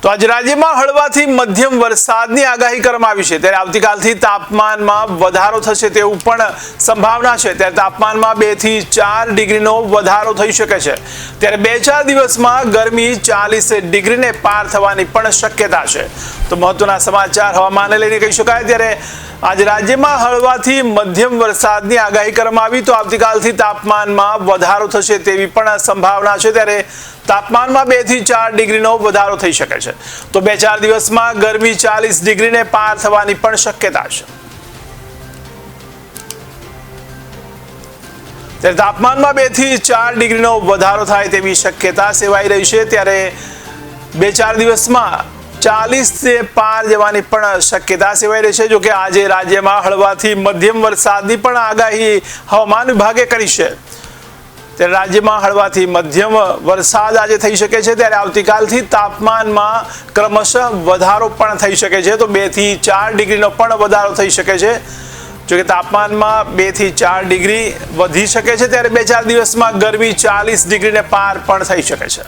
તો આજે રાજ્યમાં હળવાથી મધ્યમ વરસાદની આગાહી કરવામાં આવી છે, ત્યારે આવતીકાલથી તાપમાનમાં વધારો થશે તેવું પણ સંભાવના છે। ત્યારે તાપમાનમાં 2 થી 4 ડિગ્રીનો વધારો થઈ શકે છે। ત્યારે 2-4 દિવસમાં ગરમી 40 ડિગ્રીને પાર થવાની પણ શક્યતા છે। તો મહત્વના સમાચાર હવામાનને લઈને કહી શકાય। ત્યારે આજે રાજ્યમાં હળવાથી મધ્યમ વરસાદની આગાહી કરવામાં આવી, તો આવતીકાલથી તાપમાનમાં વધારો થશે તેવી પણ સંભાવના છે। ત્યારે તાપમાનમાં 2 થી 4 ડિગ્રીનો વધારો થઈ શકે છે। તો 2-4 દિવસમાં ગરમી 40 ડિગ્રીને પાર થવાની પણ શક્યતા છે। ત્યારે તાપમાનમાં 2 થી 4 ડિગ્રીનો વધારો થાય તેવી શક્યતા સેવાઈ રહી છે। ત્યારે 2-4 દિવસમાં 40 પાર જવાની પણ શક્યતા સેવાઈ રહી છે। જો કે આજે રાજ્યમાં હળવાથી મધ્યમ વરસાદની પણ આગાહી હવામાન વિભાગે કરી છે। ત્યારે રાજ્યમાં હળવાથી મધ્યમ વરસાદ આજે થઈ શકે છે। ત્યારે આવતીકાલથી તાપમાનમાં ક્રમશઃ વધારો પણ થઈ શકે છે। તો 2 થી 4 ડિગ્રીનો પણ વધારો થઈ શકે છે। જો કે તાપમાનમાં 2 થી 4 ડિગ્રી વધી શકે છે। ત્યારે 2-4 દિવસમાં ગરમી 40 ડિગ્રીને પાર પણ થઈ શકે છે।